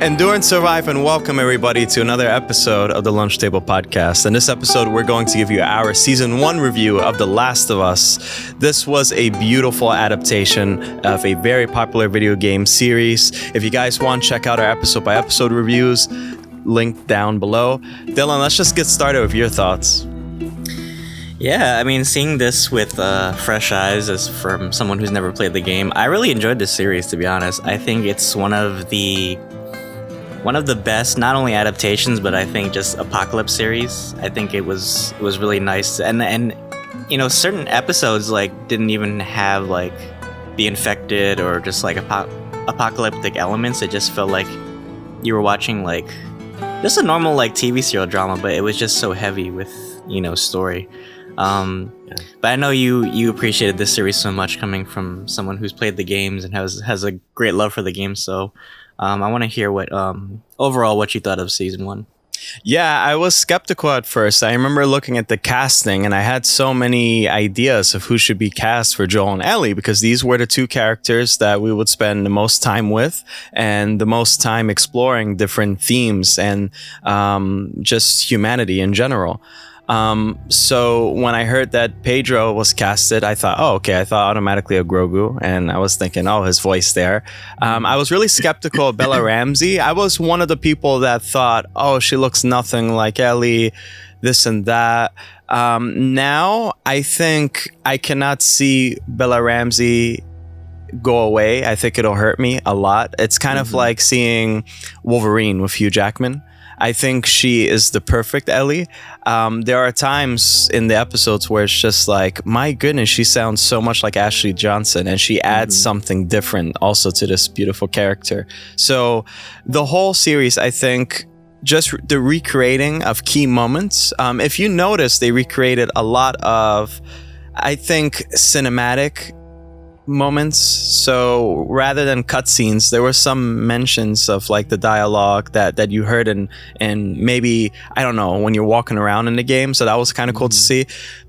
Endure and survive, and welcome everybody to another episode of the Lunch Table Podcast. In this episode, we're going to give you our season 1 review of The Last of Us. This was a beautiful adaptation of a very popular video game series. If you guys want, check out our episode by episode reviews, link down below. Dylan, let's just get started with your thoughts. Yeah, I mean, seeing this with fresh eyes as from someone who's never played the game, I really enjoyed this series, to be honest. I think it's one of the best, not only adaptations, but I think just apocalypse series. I think it was really nice, and you know, certain episodes like didn't even have like the infected or just like apocalyptic elements. It just felt like you were watching like just a normal like TV serial drama, but it was just so heavy with, you know, story. But I know you appreciated this series so much, coming from someone who's played the games and has a great love for the game. So I want to hear what overall what you thought of season 1. Yeah, I was skeptical at first. I remember looking at the casting and I had so many ideas of who should be cast for Joel and Ellie, because these were the two characters that we would spend the most time with and the most time exploring different themes and just humanity in general. So when I heard that Pedro was casted, I thought, oh, okay. I thought automatically of Grogu, and I was thinking, oh, his voice there. I was really skeptical of Bella Ramsey. I was one of the people that thought, oh, she looks nothing like Ellie, this and that. Now I think I cannot see Bella Ramsey go away. I think it'll hurt me a lot. It's kind of like seeing Wolverine with Hugh Jackman. I think she is the perfect Ellie. There are times in the episodes where it's just like, my goodness, she sounds so much like Ashley Johnson, and she adds something different also to this beautiful character. So the whole series, I think, just the recreating of key moments. If you notice, they recreated a lot of, I think, cinematic moments. So rather than cutscenes, there were some mentions of like the dialogue that you heard in maybe, I don't know, when you're walking around in the game. So that was kind of cool to see.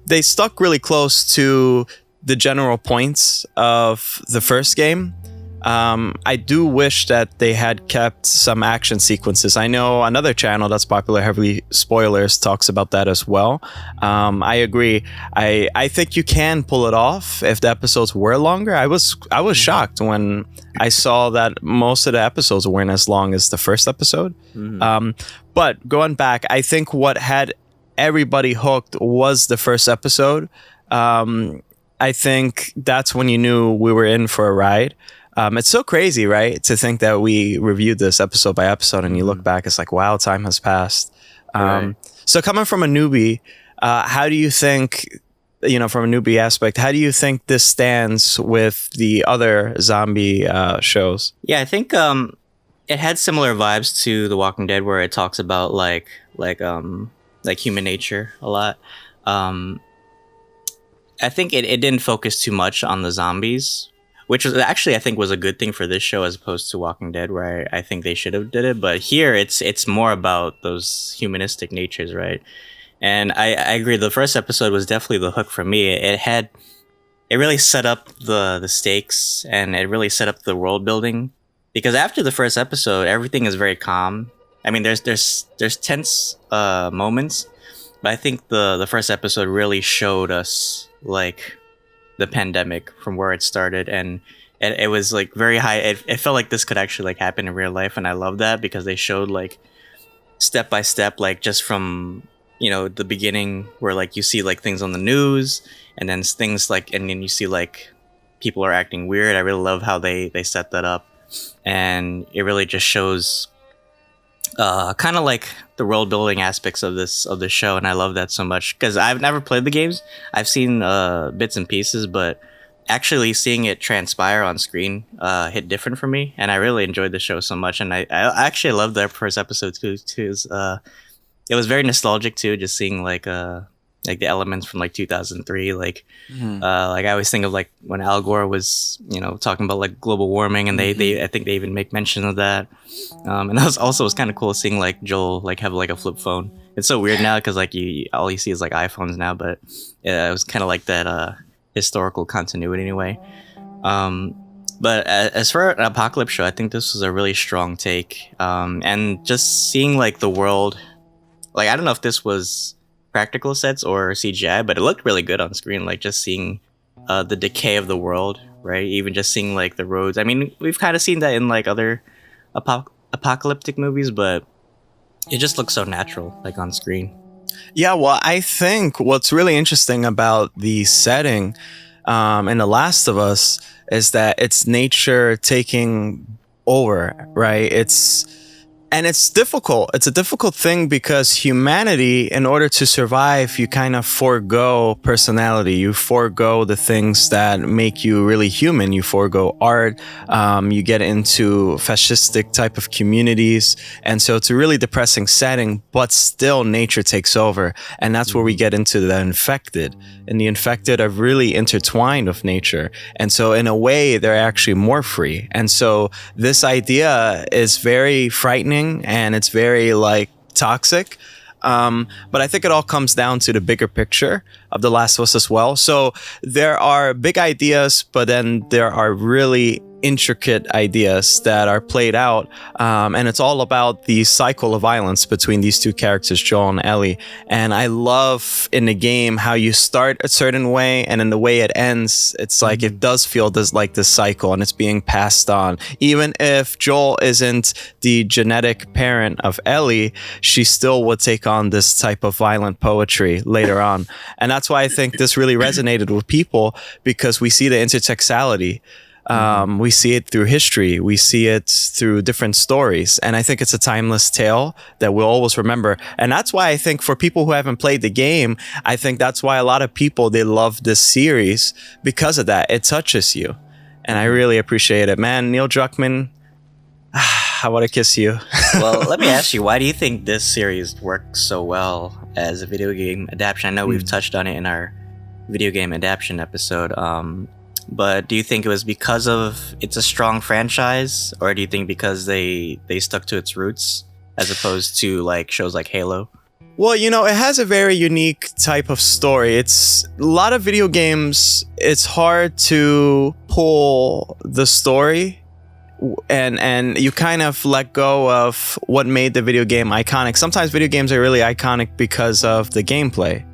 They stuck really close to the general points of the first game. I do wish that they had kept some action sequences. I know another channel that's popular, Heavily Spoilers, talks about that as well. I agree. I think you can pull it off if the episodes were longer. I was shocked when I saw that most of the episodes weren't as long as the first episode. But going back, I think what had everybody hooked was the first episode. I think that's when you knew we were in for a ride. It's so crazy, right? To think that we reviewed this episode by episode and you look back, it's like, wow, time has passed. Right. So coming from a newbie, how do you think, you know, from a newbie aspect, how do you think this stands with the other zombie shows? Yeah, I think it had similar vibes to The Walking Dead, where it talks about like human nature a lot. I think it didn't focus too much on the zombies, which was actually, I think, was a good thing for this show as opposed to Walking Dead, where I think they should have did it. But here, it's more about those humanistic natures, right? And I agree. The first episode was definitely the hook for me. It really set up the stakes, and it really set up the world building. Because after the first episode, everything is very calm. I mean, there's tense moments, but I think the first episode really showed us like the pandemic from where it started, and it was like very high. It felt like this could actually like happen in real life, and I love that because they showed like step by step, like just from, you know, the beginning where like you see like things on the news, and then things like, and then you see like people are acting weird. I really love how they set that up, and it really just shows kind of like the world building aspects of the show, and I love that so much because I've never played the games. I've seen bits and pieces, but actually seeing it transpire on screen hit different for me, and I really enjoyed the show so much. And I actually loved the first episode too. It was very nostalgic too, just seeing like the elements from like 2003, like I always think of like when Al Gore was, you know, talking about like global warming, and they I think they even make mention of that. And that was kind of cool seeing like Joel like have like a flip phone. It's so weird now because like all you see is like iPhones now, but it was kind of like that historical continuity anyway. But as for an apocalypse show, I think this was a really strong take. And just seeing like the world, like I don't know if this was practical sets or CGI, but it looked really good on screen. Like just seeing the decay of the world, right? Even just seeing like the roads. I mean, we've kind of seen that in like other apocalyptic movies, but it just looks so natural, like on screen. Yeah, well, I think what's really interesting about the setting in The Last of Us is that it's nature taking over, right? It's difficult. It's a difficult thing because humanity, in order to survive, you kind of forego personality. You forego the things that make you really human. You forego art. You get into fascistic type of communities. And so it's a really depressing setting, but still nature takes over. And that's where we get into the infected. And the infected are really intertwined with nature. And so in a way, they're actually more free. And so this idea is very frightening and it's very like toxic. But I think it all comes down to the bigger picture of The Last of Us as well. So there are big ideas, but then there are really intricate ideas that are played out. And it's all about the cycle of violence between these two characters, Joel and Ellie. And I love in the game how you start a certain way and in the way it ends, it's like it does feel like this cycle and it's being passed on. Even if Joel isn't the genetic parent of Ellie, she still would take on this type of violent poetry later on. And that's why I think this really resonated with people, because we see the intertextuality. We see it through history. We see it through different stories. And I think it's a timeless tale that we'll always remember. And that's why I think for people who haven't played the game, I think that's why a lot of people, they love this series because of that. It touches you. And I really appreciate it. Man, Neil Druckmann, I want to kiss you. Well, let me ask you, why do you think this series works so well as a video game adaptation? I know we've touched on it in our video game adaptation episode. But do you think it was because of it's a strong franchise, or do you think because they stuck to its roots as opposed to like shows like Halo? Well, you know, it has a very unique type of story. It's a lot of video games. It's hard to pull the story, and you kind of let go of what made the video game iconic. Sometimes video games are really iconic because of the gameplay.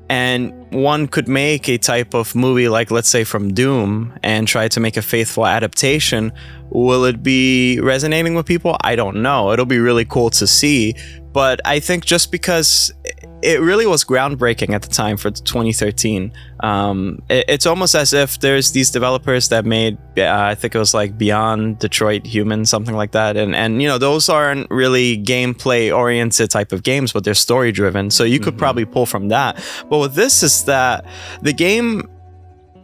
And one could make a type of movie like, let's say, from Doom and try to make a faithful adaptation. Will it be resonating with people? I don't know. It'll be really cool to see. But I think just because it really was groundbreaking at the time for 2013. It's almost as if there's these developers that made, I think it was like Beyond Detroit Human, something like that. And you know, those aren't really gameplay oriented type of games, but they're story driven. So you could probably pull from that. But with this is that the game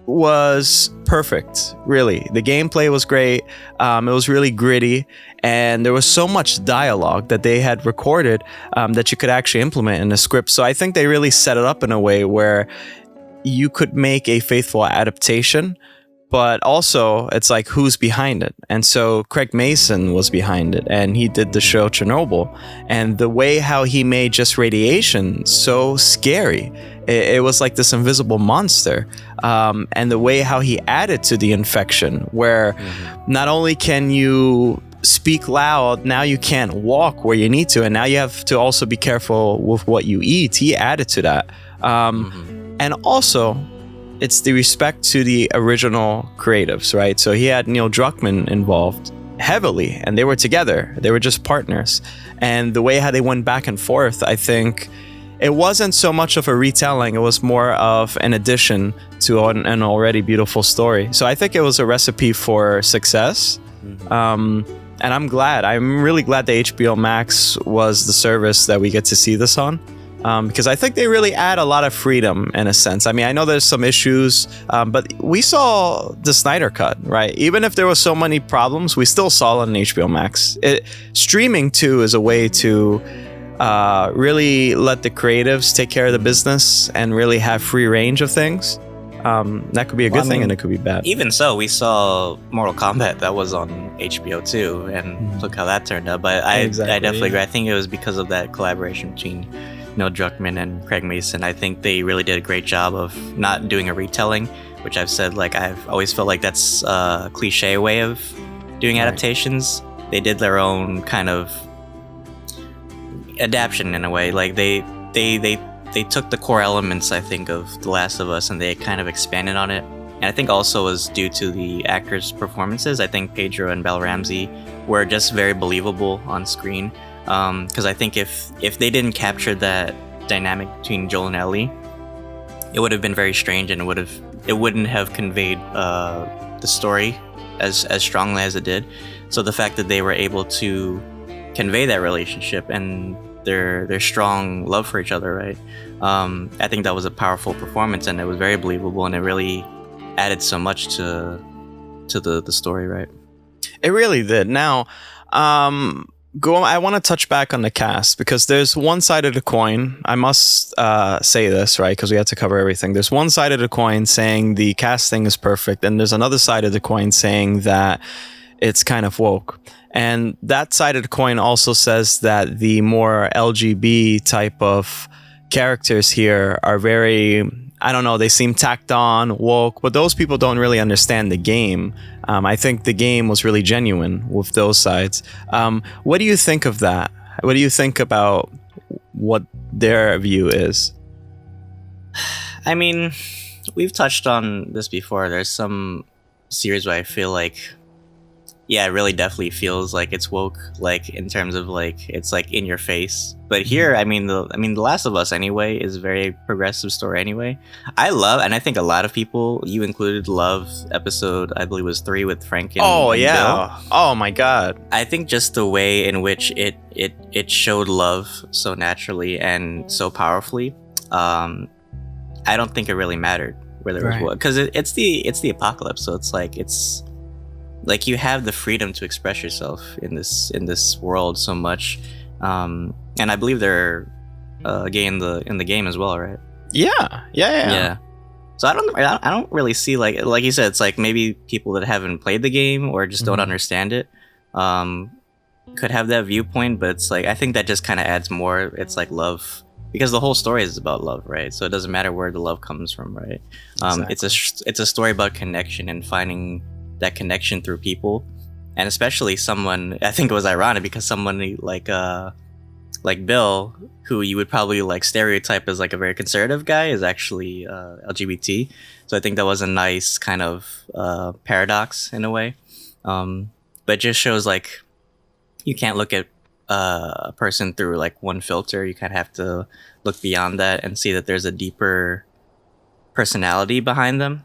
was perfect, really. The gameplay was great. It was really gritty, and there was so much dialogue that they had recorded that you could actually implement in the script. So I think they really set it up in a way where you could make a faithful adaptation, but also it's like, who's behind it? And so Craig Mason was behind it, and he did the show Chernobyl, and the way how he made just radiation so scary. It was like this invisible monster. And the way how he added to the infection, where not only can you speak loud, now you can't walk where you need to, and now you have to also be careful with what you eat. He added to that. And also, it's the respect to the original creatives, right? So he had Neil Druckmann involved heavily, and they were together. They were just partners. And the way how they went back and forth, I think it wasn't so much of a retelling. It was more of an addition to an already beautiful story. So I think it was a recipe for success. And I'm glad. I'm really glad that HBO Max was the service that we get to see this on. Because I think they really add a lot of freedom in a sense. I mean, I know there's some issues, but we saw the Snyder Cut, right? Even if there were so many problems, we still saw it on HBO Max. Streaming too is a way to really let the creatives take care of the business and really have free range of things. That could be a good thing, and it could be bad. Even so, we saw Mortal Kombat that was on HBO too, and look how that turned out. But I definitely agree. I think it was because of that collaboration between Neil Druckmann and Craig Mason. I think they really did a great job of not doing a retelling, which I've said, like, I've always felt like that's a cliche way of doing adaptations. They did their own kind of adaptation in a way. Like they took the core elements, I think, of The Last of Us, and they kind of expanded on it. And I think also was due to the actors' performances. I think Pedro and Ramsey were just very believable on screen. Because I think if they didn't capture that dynamic between Joel and Ellie, it would have been very strange, and it wouldn't have conveyed the story as strongly as it did. So the fact that they were able to convey that relationship and their strong love for each other, right? I think that was a powerful performance, and it was very believable, and it really added so much to the story, right? It really did. Now, I want to touch back on the cast, because there's one side of the coin. I must say this, right? Because we had to cover everything. There's one side of the coin saying the casting is perfect, and there's another side of the coin saying that it's kind of woke. And that side of the coin also says that the more LGB type of characters here are very, I don't know, they seem tacked on, woke, but those people don't really understand the game. I think the game was really genuine with those sides. What do you think of that? What do you think about what their view is? I mean, we've touched on this before. There's some series where I feel like, yeah, it really definitely feels like it's woke, like in terms of like it's like in your face. But here, I mean, The Last of Us anyway is a very progressive story anyway. I love, and I think a lot of people, you included, love episode, I believe it was 3 with Frank and yeah, Bill. Oh my god. I think just the way in which it showed love so naturally and so powerfully. I don't think it really mattered whether it was what, because it's the apocalypse, so it's like you have the freedom to express yourself in this world so much, and I believe they're gay in the game as well, right? Yeah. So I don't really see, like you said, it's like maybe people that haven't played the game or just don't understand it could have that viewpoint, but it's like I think that just kind of adds more. It's like love, because the whole story is about love, right? So it doesn't matter where the love comes from, right? Exactly. It's a story about connection and finding that connection through people, and especially someone, I think it was ironic because someone like Bill, who you would probably like stereotype as like a very conservative guy, is actually LGBT. So I think that was a nice kind of paradox in a way, but it just shows like you can't look at a person through like one filter. You kind of have to look beyond that and see that there's a deeper personality behind them.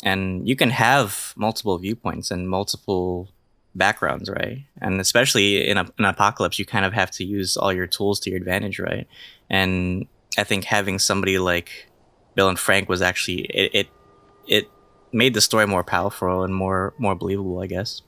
And you can have multiple viewpoints and multiple backgrounds, right? And especially in an apocalypse, you kind of have to use all your tools to your advantage, right? And I think having somebody like Bill and Frank was actually it made the story more powerful and more believable, I guess.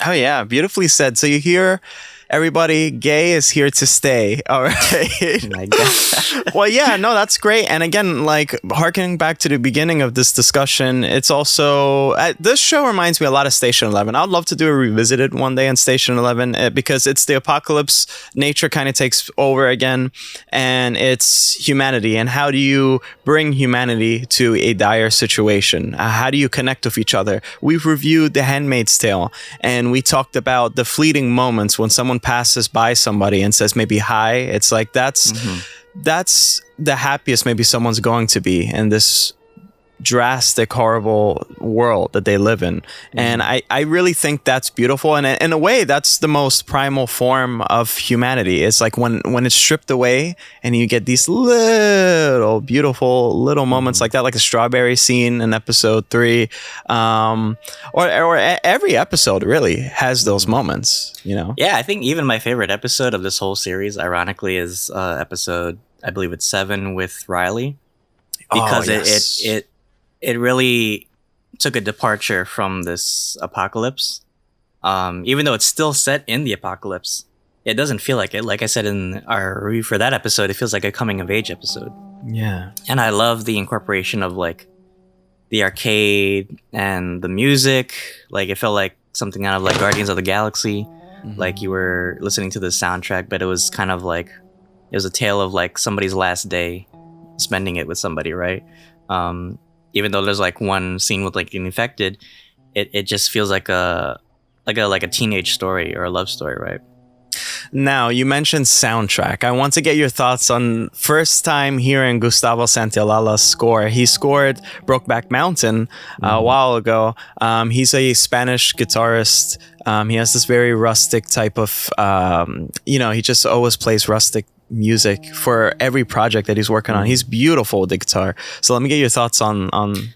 Oh yeah, beautifully said. So you hear, everybody, gay is here to stay. All right. My God. Well, yeah, no, that's great. And again, like harkening back to the beginning of this discussion, it's also this show reminds me a lot of Station 11. I'd love to do a revisited one day on Station 11 because it's the apocalypse. Nature kind of takes over again, and it's humanity. And how do you bring humanity to a dire situation? How do you connect with each other? We've reviewed The Handmaid's Tale, and we talked about the fleeting moments when someone passes by somebody and says maybe hi. It's like that's the happiest maybe someone's going to be in this drastic, horrible world that they live in. And I really think that's beautiful, and in a way that's the most primal form of humanity. It's like when it's stripped away and you get these little beautiful little moments like that, like the strawberry scene in episode 3, or every episode really has those moments, you know. Yeah, I think even my favorite episode of this whole series ironically is episode, I believe it's 7 with Riley, because it really took a departure from this apocalypse. Even though it's still set in the apocalypse, it doesn't feel like it. Like I said in our review for that episode, it feels like a coming of age episode. Yeah. And I love the incorporation of like the arcade and the music. Like it felt like something out of like Guardians of the Galaxy. Like you were listening to the soundtrack, but it was kind of like it was a tale of like somebody's last day, spending it with somebody, right? Even though there's like one scene with like an infected, it just feels like a teenage story or a love story, right? Now, you mentioned soundtrack. I want to get your thoughts on first time hearing Gustavo Santaolalla's score. He scored Brokeback Mountain a while ago. He's a Spanish guitarist. He has this very rustic type of, he just always plays rustic music for every project that he's working on. He's beautiful with the guitar. So let me get your thoughts on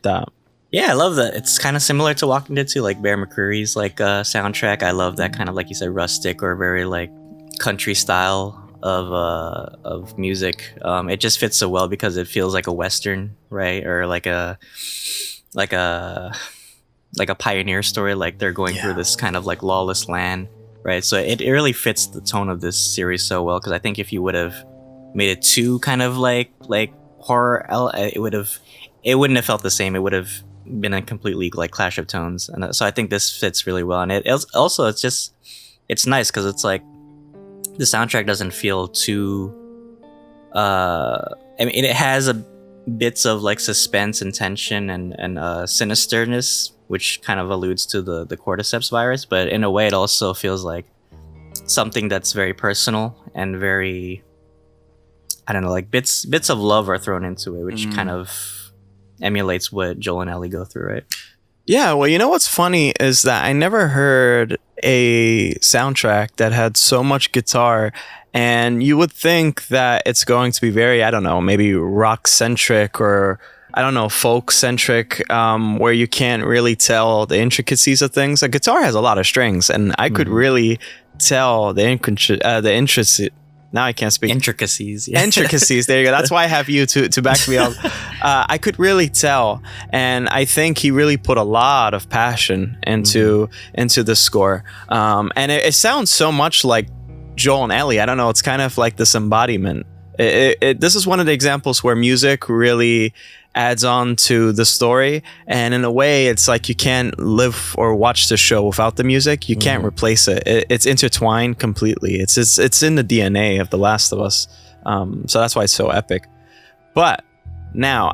that. Yeah, I love that. It's kind of similar to Walking Dead too, like Bear McCreary's like soundtrack. I love that kind of, like you said, rustic or very like country style of music. It just fits so well because it feels like a western, right? Or like a pioneer story, like they're going through this kind of like lawless land, right? So it really fits the tone of this series so well, because I think if you would have made it too kind of like horror, it wouldn't have felt the same. It would have been a completely like clash of tones, and so I think this fits really well. And it's nice because it's like the soundtrack doesn't feel too it has bits of like suspense and tension and sinisterness, which kind of alludes to the cordyceps virus, but in a way it also feels like something that's very personal and very, I don't know, like bits of love are thrown into it, which kind of emulates what Joel and Ellie go through, right? Yeah, well, you know what's funny is that I never heard a soundtrack that had so much guitar, and you would think that it's going to be very, I don't know, maybe rock-centric or, I don't know, folk-centric, where you can't really tell the intricacies of things. A guitar has a lot of strings, and I could really tell the intricacies. Now I can't speak. Intricacies. Yeah. Intricacies. There you go. That's why I have you to back me up. I could really tell. And I think he really put a lot of passion into the score. And it sounds so much like Joel and Ellie. I don't know. It's kind of like this embodiment. This is one of the examples where music really adds on to the story, and in a way it's like you can't live or watch the show without the music. You can't replace it. It's intertwined completely. It's in the DNA of The Last of Us, so that's why it's so epic. But now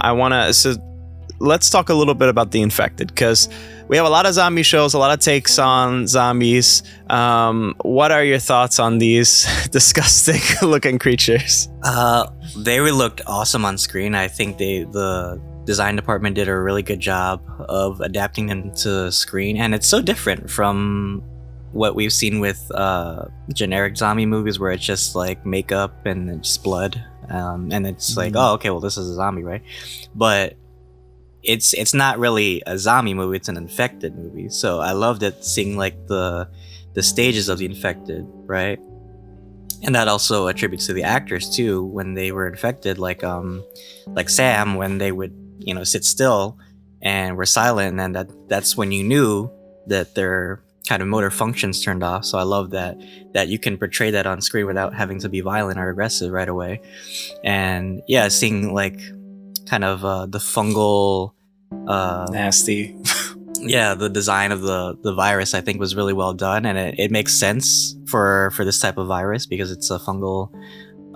let's talk a little bit about The Infected, because we have a lot of zombie shows, a lot of takes on zombies. What are your thoughts on these disgusting looking creatures? They looked awesome on screen. I think the design department did a really good job of adapting them to screen, and it's so different from what we've seen with generic zombie movies, where it's just like makeup and it's blood, and it's like, oh, okay, well, this is a zombie, right? But it's not really a zombie movie, it's an infected movie. So I loved it, seeing like the stages of the infected, right? And that also attributes to the actors too, when they were infected, like Sam, when they would, sit still and were silent, and that's when you knew that their kind of motor functions turned off. So I love that you can portray that on screen without having to be violent or aggressive right away. And yeah, seeing like kind of the fungal nasty yeah, the design of the virus I think was really well done, and it makes sense for this type of virus because it's a fungal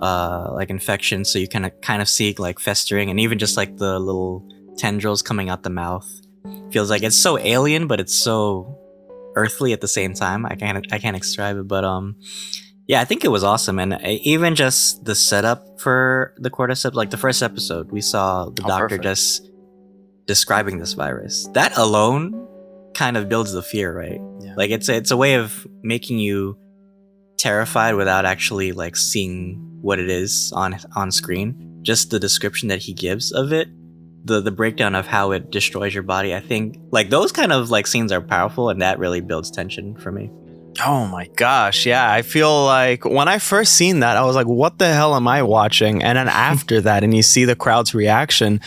like infection. So you can kind of see like festering, and even just like the little tendrils coming out the mouth. Feels like it's so alien, but it's so earthly at the same time. I can't describe it, but yeah, I think it was awesome. And even just the setup for the cordyceps, like the first episode, we saw the doctor just describing this virus. That alone kind of builds the fear, right? Yeah. Like it's a way of making you terrified without actually like seeing what it is on screen. Just the description that he gives of it, the breakdown of how it destroys your body. I think like those kind of like scenes are powerful, and that really builds tension for me. Oh my gosh, yeah. I feel like when I first seen that, I was like, what the hell am I watching? And then after that, and you see the crowd's reaction,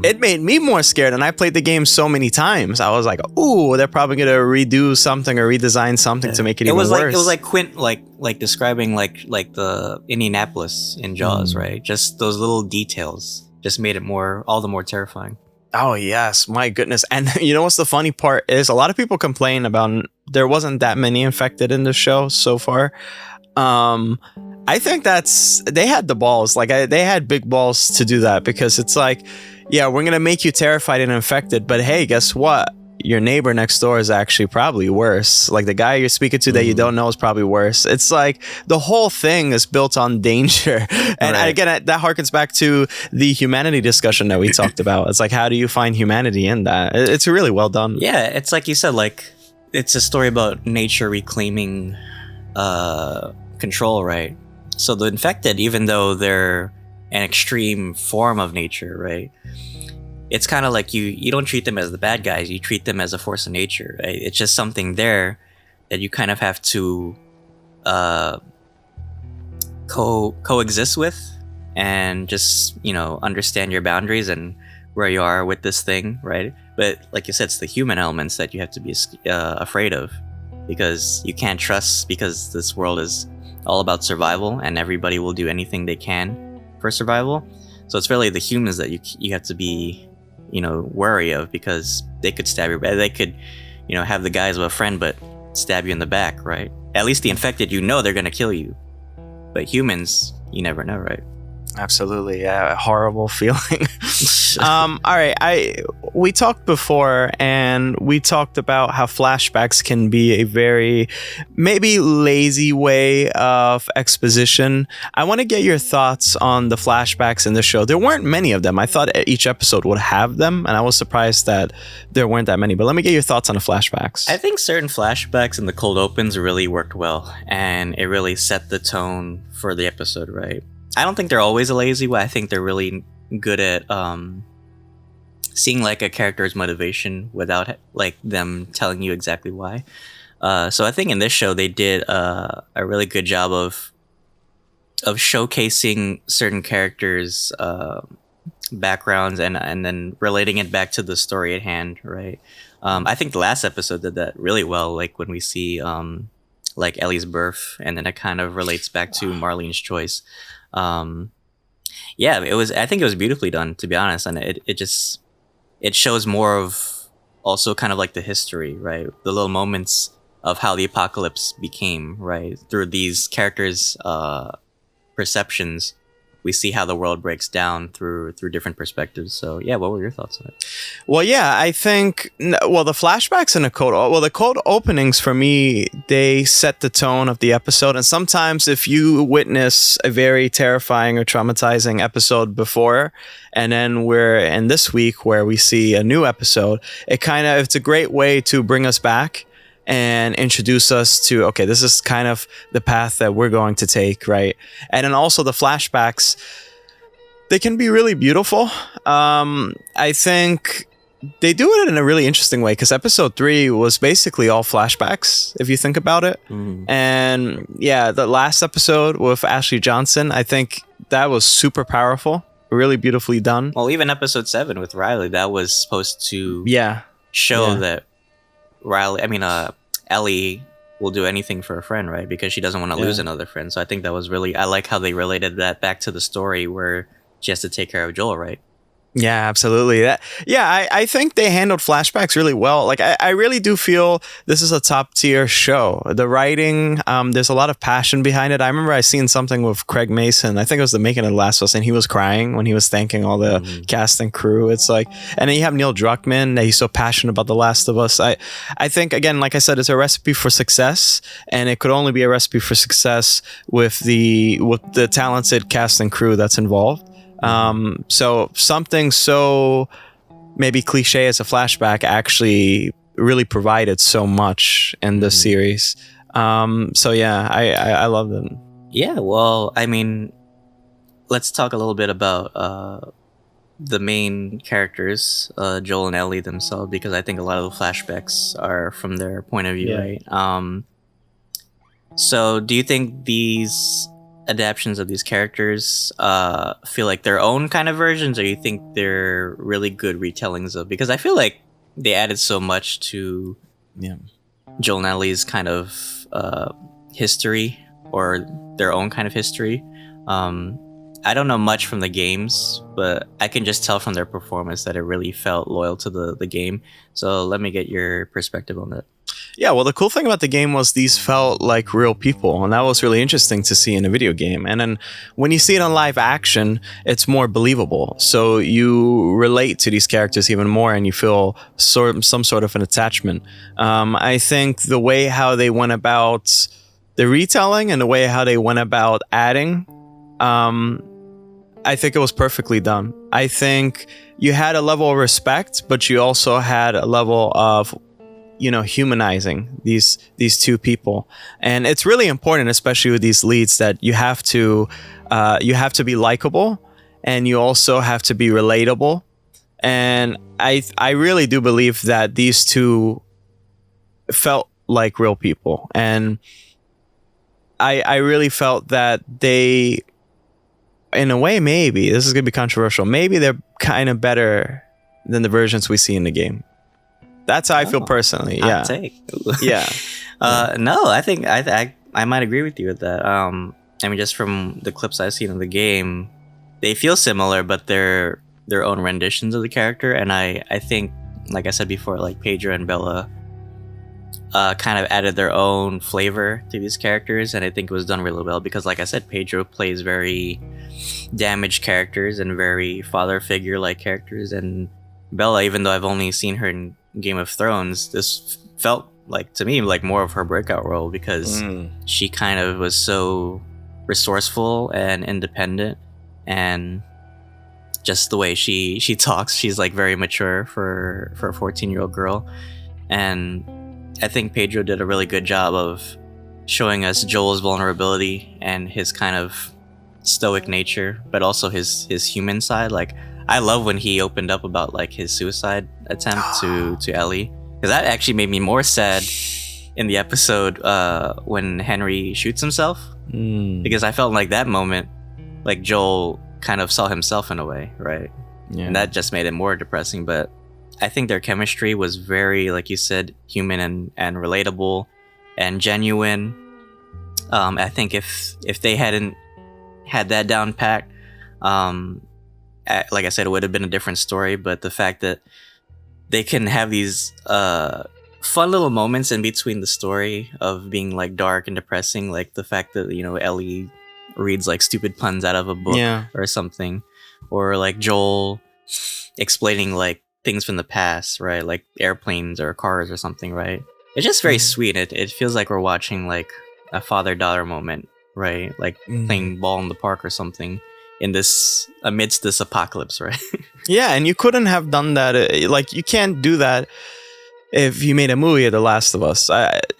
it made me more scared. And I played the game so many times. I was like, ooh, they're probably going to redo something or redesign something to make it even worse. It was like Quint, like describing like the Indianapolis in Jaws, right? Just those little details just made it all the more terrifying. Oh, yes. My goodness. And you know what's the funny part is a lot of people complain about there wasn't that many infected in the show so far. I think they had the balls. Like they had big balls to do that, because it's like, yeah, we're gonna make you terrified and infected, but hey, guess what? Your neighbor next door is actually probably worse. Like the guy you're speaking to that you don't know is probably worse. It's like the whole thing is built on danger. And again, that harkens back to the humanity discussion that we talked about. It's like, how do you find humanity in that? It's really well done. Yeah, it's like you said, like it's a story about nature reclaiming control, right? So the infected, even though they're an extreme form of nature, right? It's kind of like you don't treat them as the bad guys. You treat them as a force of nature, right? It's just something there that you kind of have to coexist with, and just, you know, understand your boundaries and where you are with this thing, right? But like you said, it's the human elements that you have to be afraid of, because you can't trust, because this world is all about survival and everybody will do anything they can for survival. So it's really the humans that you have to be, you know, wary of, because they could stab you. They could, you know, have the guise of a friend but stab you in the back, right? At least the infected, you know, they're gonna kill you. But humans, you never know, right? Absolutely, yeah, horrible feeling. All right, we talked before, and we talked about how flashbacks can be a very maybe lazy way of exposition. I want to get your thoughts on the flashbacks in the show. There weren't many of them. I thought each episode would have them, and I was surprised that there weren't that many. But let me get your thoughts on the flashbacks. I think certain flashbacks in the cold opens really worked well, and it really set the tone for the episode, right? I don't think they're always a lazy way. I think they're really good at seeing like a character's motivation without like them telling you exactly why. So I think in this show they did a really good job of showcasing certain characters' backgrounds and then relating it back to the story at hand, right? I think the last episode did that really well. Like when we see like Ellie's birth, and then it kind of relates back to Marlene's choice. Yeah, I think it was beautifully done, to be honest, and it shows more of also kind of like the history, right? The little moments of how the apocalypse became, right? Through these characters' perceptions, we see how the world breaks down through different perspectives. So yeah, what were your thoughts on it? Well, yeah, I think, well, the flashbacks and the cold openings for me, they set the tone of the episode. And sometimes if you witness a very terrifying or traumatizing episode before, and then we're in this week where we see a new episode, it's a great way to bring us back and introduce us to, okay, this is kind of the path that we're going to take, right? And then also the flashbacks, they can be really beautiful. I think they do it in a really interesting way, because episode 3 was basically all flashbacks, if you think about it. And yeah, the last episode with Ashley Johnson, I think that was super powerful, really beautifully done. Well, even episode 7 with Riley, that was supposed to show that Ellie will do anything for a friend, right? Because she doesn't want to lose another friend. So I think that was really, I like how they related that back to the story where she has to take care of Joel, right? Yeah, absolutely. I think they handled flashbacks really well. Like, I really do feel this is a top tier show. The writing, there's a lot of passion behind it. I remember I seen something with Craig Mason. I think it was the making of The Last of Us, and he was crying when he was thanking all the cast and crew. It's like, and then you have Neil Druckmann, that he's so passionate about The Last of Us. I think, again, like I said, it's a recipe for success, and it could only be a recipe for success with the talented cast and crew that's involved. So something so maybe cliche as a flashback actually really provided so much in the series. So yeah, I love them. Yeah, well, I mean, let's talk a little bit about the main characters, Joel and Ellie themselves, because I think a lot of the flashbacks are from their point of view, right? So do you think these adaptions of these characters feel like their own kind of versions, or you think they're really good retellings of, because I feel like they added so much to Joel and Ellie's kind of history, or their own kind of history. I don't know much from the games, but I can just tell from their performance that it really felt loyal to the game. So let me get your perspective on that. Yeah, well, the cool thing about the game was these felt like real people, and that was really interesting to see in a video game. And then when you see it on live action, it's more believable. So you relate to these characters even more, and you feel some sort of an attachment. I think the way how they went about the retelling and the way how they went about adding, I think it was perfectly done. I think you had a level of respect, but you also had a level of humanizing these two people. And it's really important, especially with these leads, that you have to be likable, and you also have to be relatable. And I really do believe that these two felt like real people, and I really felt that they, in a way, maybe this is gonna be controversial, maybe they're kind of better than the versions we see in the game. That's how I feel personally. Yeah. Hot take. Yeah. No, I think I might agree with you with that. I mean, just from the clips I've seen of the game, they feel similar, but they're their own renditions of the character. And I think, like I said before, like Pedro and Bella kind of added their own flavor to these characters, and I think it was done really well because, like I said, Pedro plays very damaged characters and very father figure like characters, and Bella, even though I've only seen her in Game of Thrones, this felt like, to me, like more of her breakout role because she kind of was so resourceful and independent, and just the way she talks, she's like very mature for a 14-year-old girl. And I think Pedro did a really good job of showing us Joel's vulnerability and his kind of stoic nature, but also his human side. Like, I love when he opened up about like his suicide attempt to Ellie, because that actually made me more sad in the episode when Henry shoots himself, because I felt like that moment, like Joel kind of saw himself in a way, right? Yeah. And that just made it more depressing. But I think their chemistry was very, like you said, human and relatable and genuine. I think if they hadn't had that down packed, like I said, it would have been a different story. But the fact that they can have these fun little moments in between the story of being like dark and depressing, like the fact that, you know, Ellie reads like stupid puns out of a book or something, or like Joel explaining like things from the past, right? Like airplanes or cars or something, right? It's just very sweet. It feels like we're watching like a father-daughter moment, right? Like playing ball in the park or something in this, amidst this apocalypse, right? Yeah, and you couldn't have done that. Like, you can't do that if you made a movie of The Last of Us.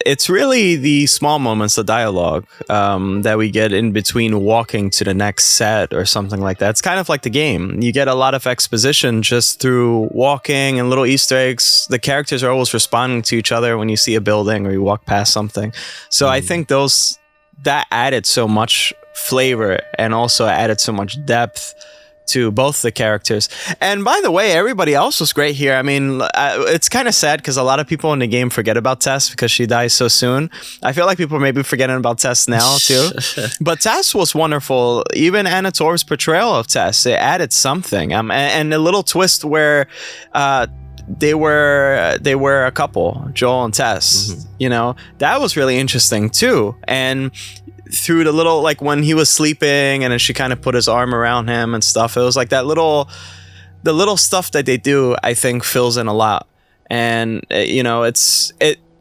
It's really the small moments, the dialogue that we get in between walking to the next set or something like that. It's kind of like the game. You get a lot of exposition just through walking and little Easter eggs. The characters are always responding to each other when you see a building or you walk past something. So I think that added so much flavor and also added so much depth to both the characters. And by the way, everybody else was great here. I mean, it's kind of sad because a lot of people in the game forget about Tess because she dies so soon. I feel like people are maybe forgetting about Tess now too. But Tess was wonderful. Even Anna Torv's portrayal of Tess, it added something. And a little twist where they were a couple, Joel and Tess. You know, that was really interesting too. And through the little, like when he was sleeping and then she kind of put his arm around him and stuff, it was like the little stuff that they do, I think, fills in a lot. And you know,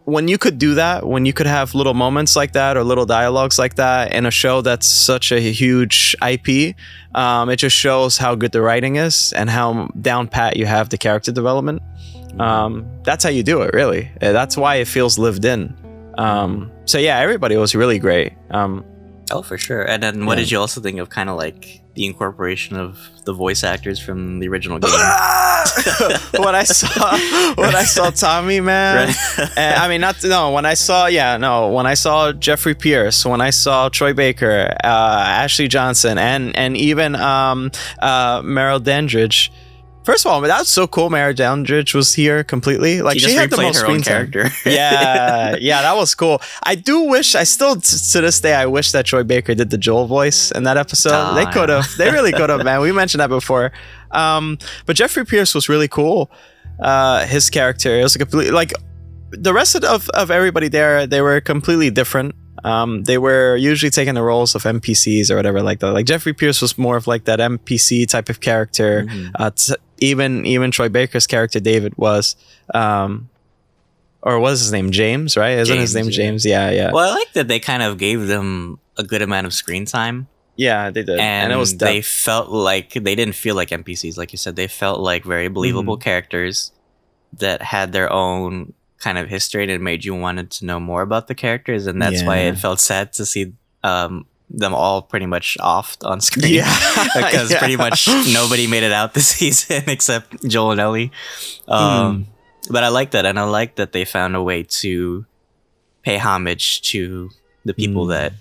when you could do that, when you could have little moments like that or little dialogues like that in a show that's such a huge IP, it just shows how good the writing is and how down pat you have the character development. That's how you do it, really. That's why it feels lived in. So yeah, everybody was really great. Oh, for sure. And then what did you also think of kind of like the incorporation of the voice actors from the original game? when I saw Tommy, man. Right. When I saw Jeffrey Pierce, when I saw Troy Baker, Ashley Johnson, and even Merle Dandridge. First of all, that was so cool. Mary Dandridge was here completely. Like, she had the most screen character. Yeah, that was cool. I do wish, I still to this day, I wish that Troy Baker did the Joel voice in that episode. They could have. They really could have, man. We mentioned that before. But Jeffrey Pierce was really cool. His character, it was a completely, like, the rest of everybody there, they were completely different. They were usually taking the roles of NPCs or whatever like that. Like Jeffrey Pierce was more of like that NPC type of character. Even Troy Baker's character David was, or was his name James? Right? Isn't his name James? Yeah. Well, I like that they kind of gave them a good amount of screen time. Yeah, they did, and it was they felt like they didn't feel like NPCs, like you said. They felt like very believable characters that had their own kind of history and made you wanted to know more about the characters, and that's why it felt sad to see them all pretty much off on screen. Because pretty much nobody made it out this season except Joel and Ellie. But I like that, and I like that they found a way to pay homage to the people that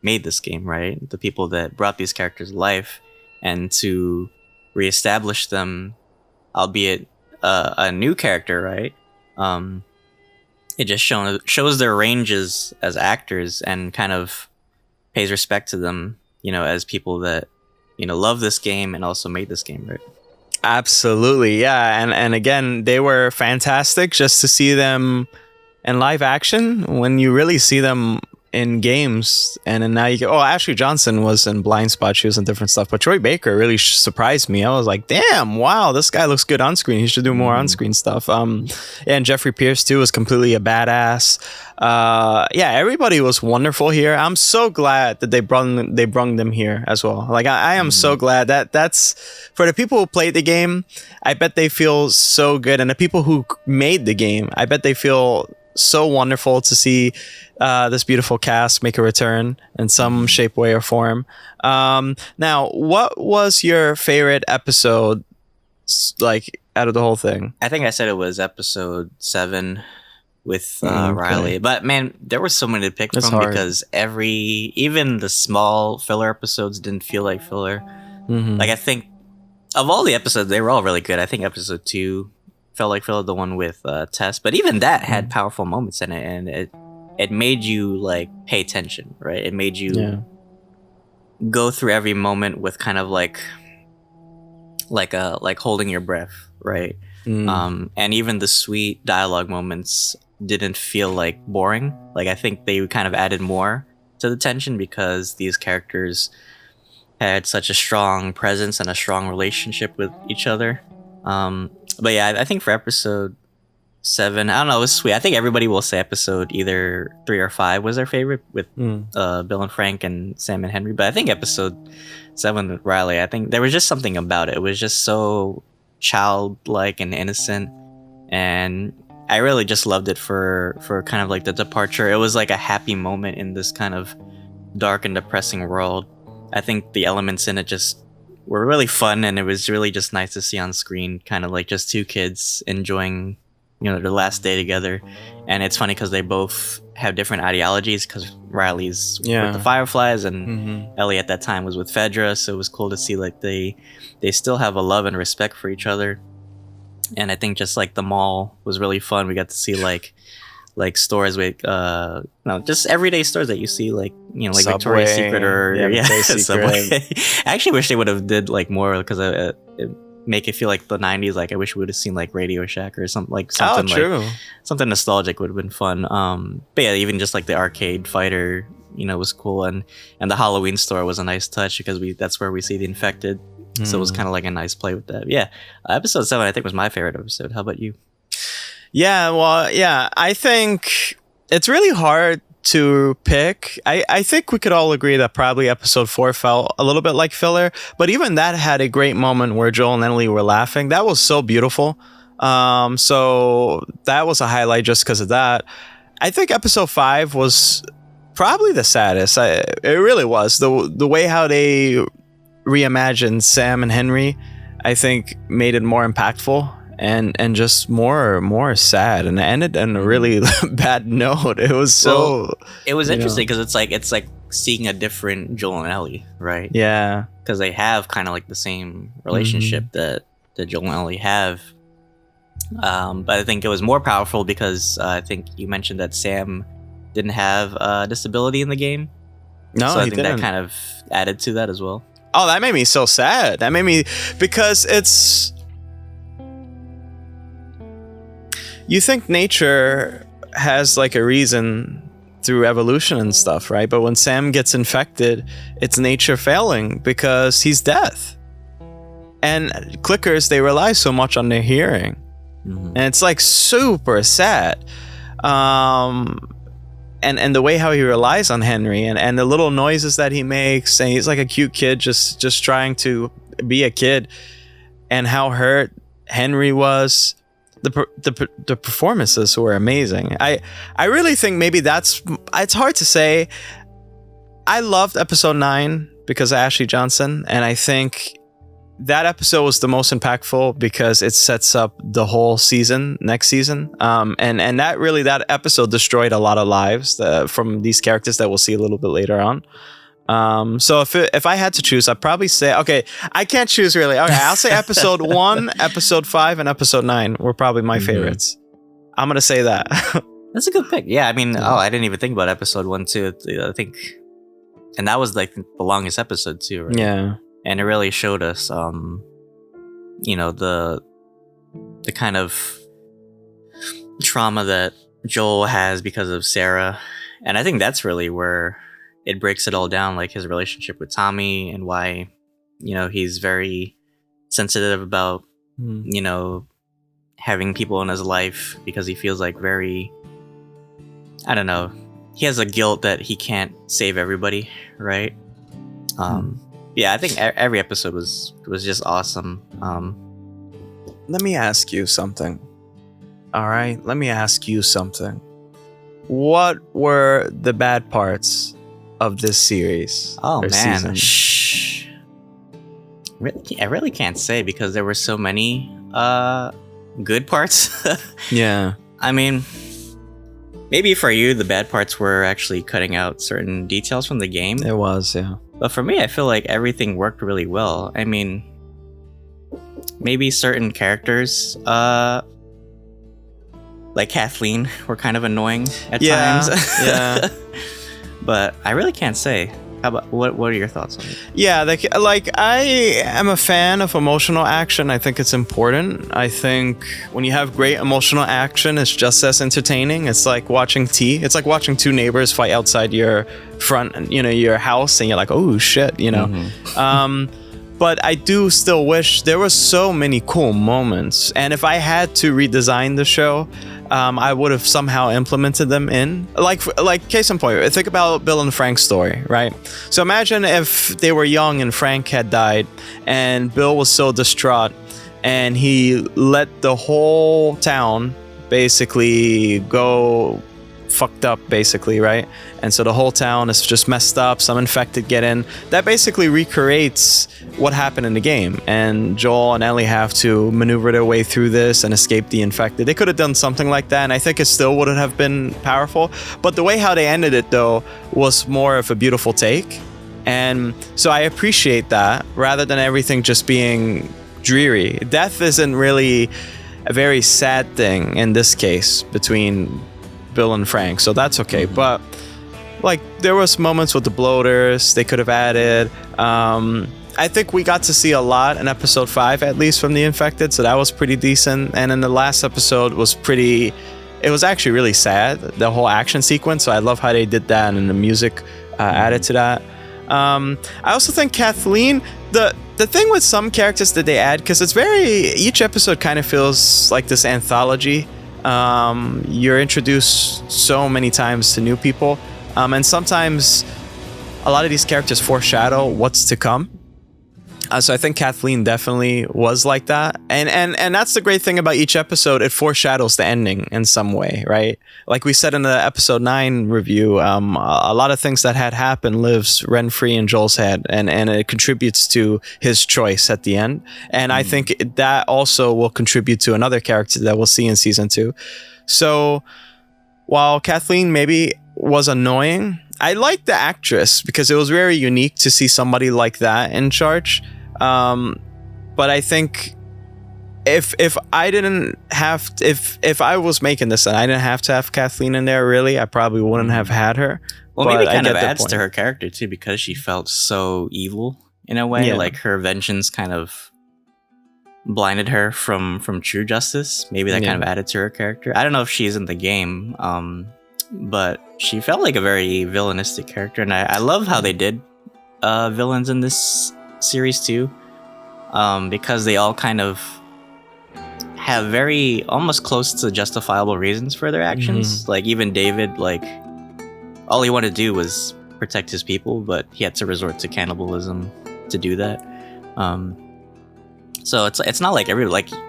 made this game, right? The people that brought these characters to life, and to reestablish them, albeit a new character, right? It just shows their ranges as actors and kind of pays respect to them, as people that, love this game and also made this game, right? Absolutely, yeah. And again, they were fantastic just to see them in live action. When you really see them in games, and then now you go, Ashley Johnson was in Blind Spot, she was in different stuff, but Troy Baker really surprised me. I was like, damn, wow, this guy looks good on screen, he should do more on-screen stuff. And Jeffrey Pierce too was completely a badass. Everybody was wonderful here. I'm so glad that they brung them here as well. Like I am so glad that's for the people who played the game. I bet they feel so good, and the people who made the game, I bet they feel so wonderful to see this beautiful cast make a return in some shape, way, or form. Now, what was your favorite episode, like, out of the whole thing? I think I said it was episode 7 with Riley. But man, there were so many to pick from because even the small filler episodes didn't feel like filler. Like, I think of all the episodes, they were all really good. I think episode 2 felt like filler, the one with Tess, but even that had powerful moments in it, and it made you like pay attention, right? It made you go through every moment with kind of like holding your breath, right? And even the sweet dialogue moments didn't feel like boring. Like, I think they kind of added more to the tension because these characters had such a strong presence and a strong relationship with each other. But yeah, I think for episode 7, I don't know, it was sweet. I think everybody will say episode either 3 or 5 was their favorite with Bill and Frank and Sam and Henry. But I think episode 7 with Riley, I think there was just something about it. It was just so childlike and innocent, and I really just loved it for kind of like the departure. It was like a happy moment in this kind of dark and depressing world. I think the elements in it just were really fun, and it was really just nice to see on screen, kind of like just two kids enjoying, their last day together. And it's funny because they both have different ideologies, because Riley's with the Fireflies, and Ellie at that time was with Fedra, so it was cool to see like they still have a love and respect for each other. And I think just like the mall was really fun. We got to see like stores with just everyday stores that you see, like like Subway, Victoria's Secret or Subway. I actually wish they would have did like more, because it make it feel like the 90s. Like, I wish we would have seen like Radio Shack or something like something nostalgic would have been fun. But yeah, even just like the arcade fighter was cool, and the Halloween store was a nice touch, because that's where we see the infected. So it was kind of like a nice play with that. Yeah, episode 7 I think was my favorite episode. How about you? Yeah, well, yeah, I think it's really hard to pick. I think we could all agree that probably episode 4 felt a little bit like filler, but even that had a great moment where Joel and Ellie were laughing. That was so beautiful. So that was a highlight just because of that. I think episode 5 was probably the saddest. It really was. The way how they reimagined Sam and Henry, I think, made it more impactful and just more sad, and it ended on a really bad note. It was it was interesting because it's like seeing a different Joel and Ellie, right? Yeah, because they have kind of like the same relationship that Joel and Ellie have. But I think it was more powerful because I think you mentioned that Sam didn't have a disability in the game. No, so I he think didn't. that kind of added to that as well. Oh, that made me so sad. That made me, because it's, you think nature has like a reason through evolution and stuff, right? But when Sam gets infected, it's nature failing because he's deaf. And clickers, they rely so much on their hearing. And it's like super sad. And the way how he relies on Henry and the little noises that he makes, and he's like a cute kid just trying to be a kid, and how hurt Henry was. The performances were amazing. I really think maybe it's hard to say. I loved episode 9 because of Ashley Johnson, and I think that episode was the most impactful because it sets up the whole season, next season. And that episode destroyed a lot of lives from these characters that we'll see a little bit later on. So if I had to choose, I'd probably say, okay, I can't choose really. Okay, I'll say episode 1, episode 5, and episode 9 were probably my favorites. I'm going to say that. That's a good pick. Yeah, I mean, I didn't even think about episode 1 too. I think, and that was like the longest episode too, right? Yeah. And it really showed us, you know, the kind of trauma that Joel has because of Sarah. And I think that's really where it breaks it all down, like his relationship with Tommy and why, you know, he's very sensitive about, you know, having people in his life because he feels like I don't know, he has a guilt that he can't save everybody, right? Yeah, I think every episode was just awesome. Let me ask you something. All right, let me ask you something. What were the bad parts of this series? Oh man, season? Shh. I really can't say because there were so many good parts. Yeah. I mean, maybe for you, the bad parts were actually cutting out certain details from the game. It was, yeah. But for me, I feel like everything worked really well. I mean, maybe certain characters, like Kathleen, were kind of annoying at times. Yeah. But I really can't say. How about what are your thoughts on it? Yeah, like I am a fan of emotional action. I think it's important. I think when you have great emotional action, it's just as entertaining. It's like watching It's like watching two neighbors fight outside your front, you know, your house, and you're like, oh shit, you know. But I do still wish there were so many cool moments. And if I had to redesign the show, I would have somehow implemented them in. Like case in point, think about Bill and Frank's story, right? So imagine if they were young and Frank had died and Bill was so distraught and he let the whole town basically go fucked up, basically, right? And so the whole town is just messed up, some infected get in. That basically recreates what happened in the game, and Joel and Ellie have to maneuver their way through this and escape the infected. They could have done something like that, and I think it still wouldn't have been powerful, but the way how they ended it, though, was more of a beautiful take. And so I appreciate that, rather than everything just being dreary. Death isn't really a very sad thing in this case between Bill and Frank, so that's okay. But like there was moments with the bloaters they could have added. I think we got to see a lot in episode 5, at least, from the infected, so that was pretty decent. And in the last episode it was actually really sad, the whole action sequence, so I love how they did that, and the music added to that. I also think Kathleen, the thing with some characters that they add, because each episode kind of feels like this anthology. You're introduced so many times to new people, and sometimes a lot of these characters foreshadow what's to come. So I think Kathleen definitely was like that, and that's the great thing about each episode. It foreshadows the ending in some way, right? Like we said in the episode 9 review, a lot of things that had happened lives rent-free in Joel's head, and it contributes to his choice at the end. And I think that also will contribute to another character that we'll see in season 2. So while Kathleen maybe was annoying, I liked the actress because it was very unique to see somebody like that in charge. But I think if I was making this and I didn't have to have Kathleen in there, really, I probably wouldn't have had her. Well, maybe it kind of adds to her character too, because she felt so evil in a way. Yeah. Like her vengeance kind of blinded her from true justice. Maybe that kind of added to her character. I don't know if she's in the game, but she felt like a very villainistic character, and I love how they did villains in this series too, because they all kind of have very almost close to justifiable reasons for their actions. Like even David, like all he wanted to do was protect his people, but he had to resort to cannibalism to do that. So it's not like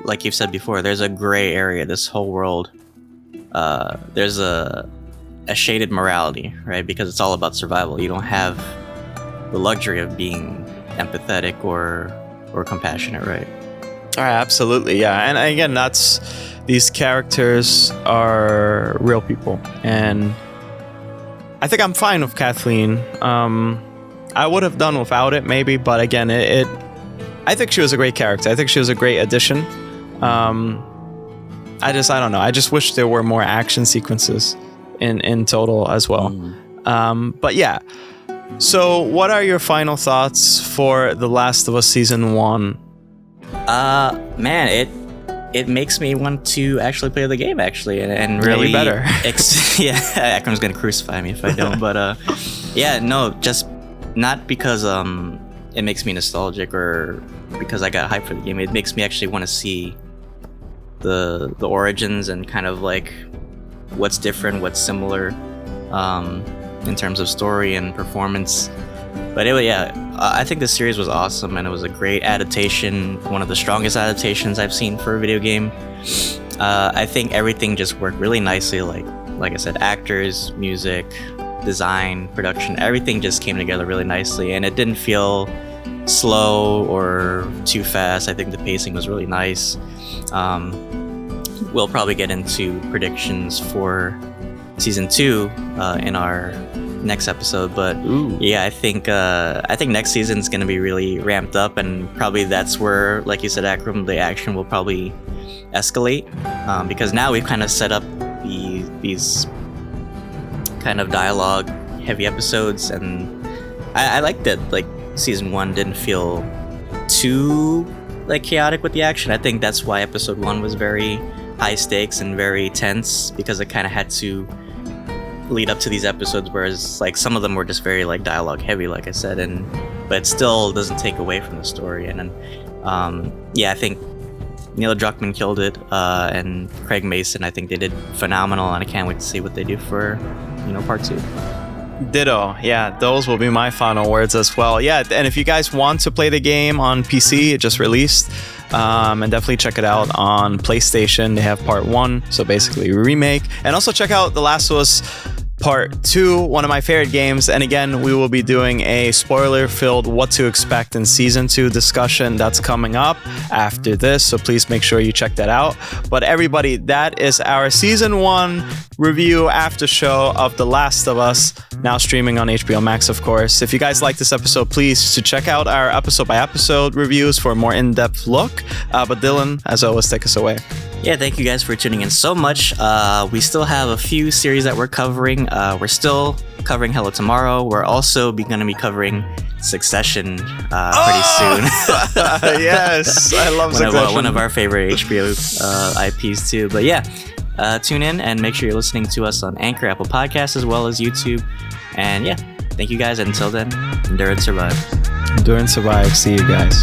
like you've said before, there's a gray area. This whole world, there's a shaded morality, right? Because it's all about survival. You don't have the luxury of being empathetic or compassionate, right? All right, absolutely, yeah. And again, these characters are real people, and I think I'm fine with Kathleen. I would have done without it, maybe, but again, I think she was a great character. I think she was a great addition. I don't know. I just wish there were more action sequences in total as well. But yeah. So, what are your final thoughts for The Last of Us Season 1? Man, it makes me want to actually play the game, actually, and really better. Akram's gonna crucify me if I don't. But yeah, no, just not because it makes me nostalgic or because I got hyped for the game. It makes me actually want to see the origins and kind of like what's different, what's similar, in terms of story and performance. But anyway, I think this series was awesome, and it was a great adaptation, one of the strongest adaptations I've seen for a video game. I think everything just worked really nicely, like I said, actors, music, design, production, everything just came together really nicely, and it didn't feel slow or too fast. I think the pacing was really nice. We'll probably get into predictions for Season 2 in our next episode, but yeah, I think next season is going to be really ramped up, and probably that's where, like you said, Akram, the action will probably escalate, because now we've kind of set up these kind of dialogue heavy episodes, and I like that like Season 1 didn't feel too like chaotic with the action. I think that's why Episode 1 was very high stakes and very tense, because it kind of had to lead up to these episodes, whereas like some of them were just very like dialogue heavy, like I said, but it still doesn't take away from the story. And then I think Neil Druckmann killed it, and Craig Mason, I think they did phenomenal, and I can't wait to see what they do for part 2. Ditto. Yeah, those will be my final words as well. Yeah, and if you guys want to play the game on PC, it just released, and definitely check it out on PlayStation. They have Part 1, so basically a remake. And also check out The Last of Us Part 2, one of my favorite games. And again, we will be doing a spoiler-filled what to expect in Season 2 discussion that's coming up after this, so please make sure you check that out. But everybody, that is our Season 1 review after show of The Last of Us, now streaming on HBO Max, of course. If you guys like this episode, please to check out our episode-by-episode reviews for a more in-depth look. But Dylan, as always, take us away. Yeah, thank you guys for tuning in so much. We still have a few series that we're covering. We're still covering Hello Tomorrow. We're also going to be covering Succession pretty soon. Yes, I love Succession. One of our favorite HBO IPs too. But yeah, tune in and make sure you're listening to us on Anchor, Apple Podcasts, as well as YouTube. And yeah, thank you guys. Until then, endure and survive. Endure and survive. See you guys.